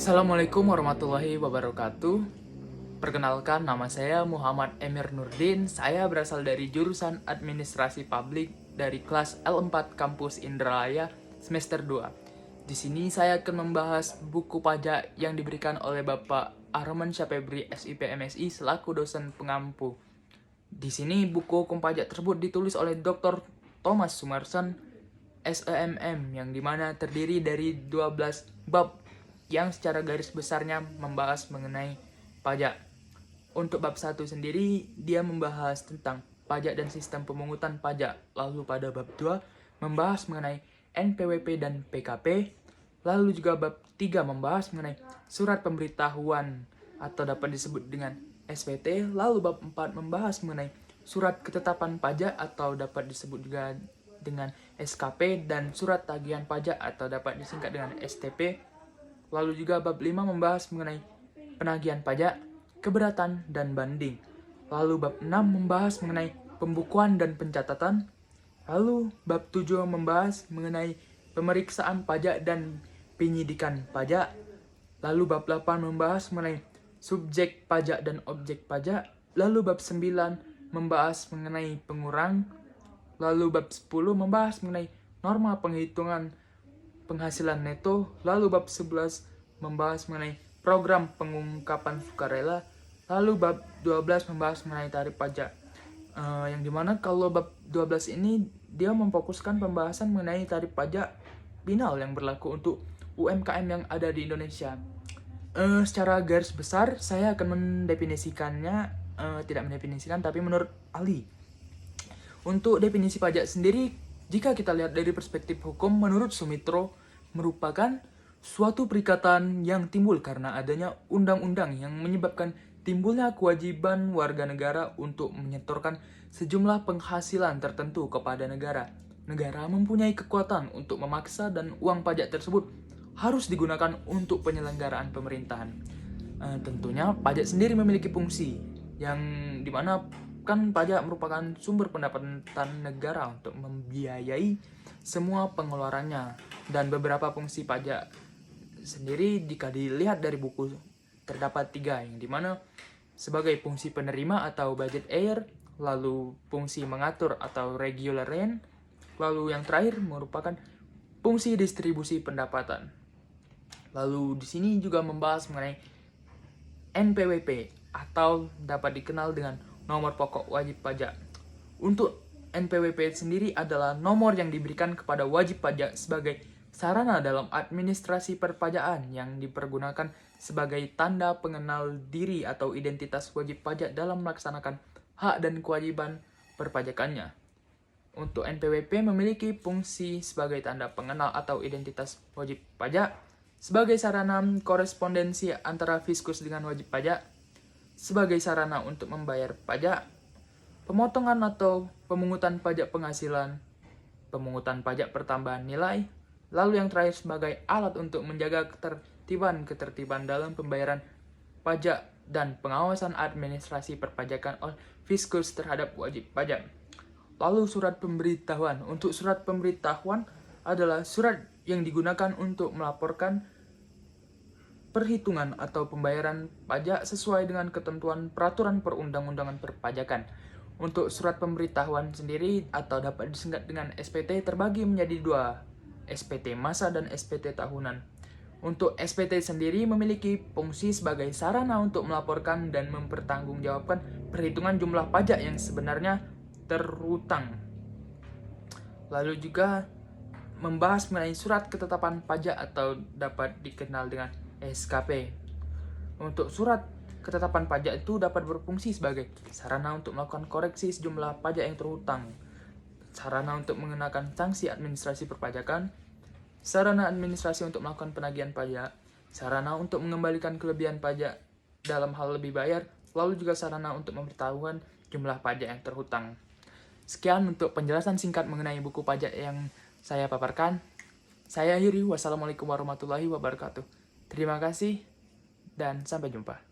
Assalamualaikum warahmatullahi wabarakatuh. Perkenalkan, nama saya Muhammad Emir Nurdin. Saya berasal dari jurusan Administrasi Publik dari kelas L4 Kampus Indralaya semester 2. Di sini saya akan membahas buku pajak yang diberikan oleh Bapak Arman Syafebri SIP MSI selaku dosen pengampu. Di sini buku hukum pajak tersebut ditulis oleh Dr. Thomas Sumarson SEMM yang dimana terdiri dari 12 bab yang secara garis besarnya membahas mengenai pajak. Untuk bab 1 sendiri, dia membahas tentang pajak dan sistem pemungutan pajak. Lalu pada bab 2, membahas mengenai NPWP dan PKP. Lalu juga bab 3 membahas mengenai surat pemberitahuan atau dapat disebut dengan SPT. Lalu bab 4 membahas mengenai surat ketetapan pajak atau dapat disebut juga dengan SKP dan surat tagihan pajak atau dapat disingkat dengan STP. Lalu juga bab 5 membahas mengenai penagihan pajak, keberatan, dan banding. Lalu bab 6 membahas mengenai pembukuan dan pencatatan. Lalu bab 7 membahas mengenai pemeriksaan pajak dan penyidikan pajak. Lalu bab 8 membahas mengenai subjek pajak dan objek pajak. Lalu bab 9 membahas mengenai pengurang. Lalu bab 10 membahas mengenai norma penghitungan penghasilan neto. Lalu bab 11 membahas mengenai program pengungkapan sukarela. Lalu bab 12 membahas mengenai tarif pajak. Yang dimana kalau bab 12 ini dia memfokuskan pembahasan mengenai tarif pajak final yang berlaku untuk UMKM yang ada di Indonesia. Secara garis besar saya akan mendefinisikannya, tidak mendefinisikan tapi menurut ahli. Untuk definisi pajak sendiri, jika kita lihat dari perspektif hukum, menurut Sumitro merupakan suatu perikatan yang timbul karena adanya undang-undang yang menyebabkan timbulnya kewajiban warga negara untuk menyetorkan sejumlah penghasilan tertentu kepada negara. Negara mempunyai kekuatan untuk memaksa dan uang pajak tersebut harus digunakan untuk penyelenggaraan pemerintahan. Tentunya pajak sendiri memiliki fungsi yang dimana kan pajak merupakan sumber pendapatan negara untuk membiayai semua pengeluarannya, dan beberapa fungsi pajak sendiri jika dilihat dari buku terdapat 3, yang dimana sebagai fungsi penerima atau budget air, lalu fungsi mengatur atau regular rent, lalu yang terakhir merupakan fungsi distribusi pendapatan. Lalu di sini juga membahas mengenai NPWP atau dapat dikenal dengan nomor pokok wajib pajak. Untuk NPWP sendiri adalah nomor yang diberikan kepada wajib pajak sebagai sarana dalam administrasi perpajakan yang dipergunakan sebagai tanda pengenal diri atau identitas wajib pajak dalam melaksanakan hak dan kewajiban perpajakannya. Untuk NPWP memiliki fungsi sebagai tanda pengenal atau identitas wajib pajak, sebagai sarana korespondensi antara fiskus dengan wajib pajak, sebagai sarana untuk membayar pajak, pemotongan atau pemungutan pajak penghasilan, pemungutan pajak pertambahan nilai, lalu yang terakhir sebagai alat untuk menjaga ketertiban dalam pembayaran pajak dan pengawasan administrasi perpajakan oleh fiskus terhadap wajib pajak. Lalu surat pemberitahuan. Untuk surat pemberitahuan adalah surat yang digunakan untuk melaporkan perhitungan atau pembayaran pajak sesuai dengan ketentuan peraturan perundang-undangan perpajakan. Untuk surat pemberitahuan sendiri atau dapat disingkat dengan SPT terbagi menjadi 2, SPT masa dan SPT tahunan. Untuk SPT sendiri memiliki fungsi sebagai sarana untuk melaporkan dan mempertanggungjawabkan perhitungan jumlah pajak yang sebenarnya terutang. Lalu juga membahas mengenai surat ketetapan pajak atau dapat dikenal dengan SKP. Untuk surat ketetapan pajak itu dapat berfungsi sebagai sarana untuk melakukan koreksi sejumlah pajak yang terhutang, sarana untuk mengenakan sanksi administrasi perpajakan, sarana administrasi untuk melakukan penagihan pajak, sarana untuk mengembalikan kelebihan pajak dalam hal lebih bayar, lalu juga sarana untuk memberitahukan jumlah pajak yang terhutang. Sekian untuk penjelasan singkat mengenai buku pajak yang saya paparkan. Saya akhiri. Wassalamualaikum warahmatullahi wabarakatuh. Terima kasih dan sampai jumpa.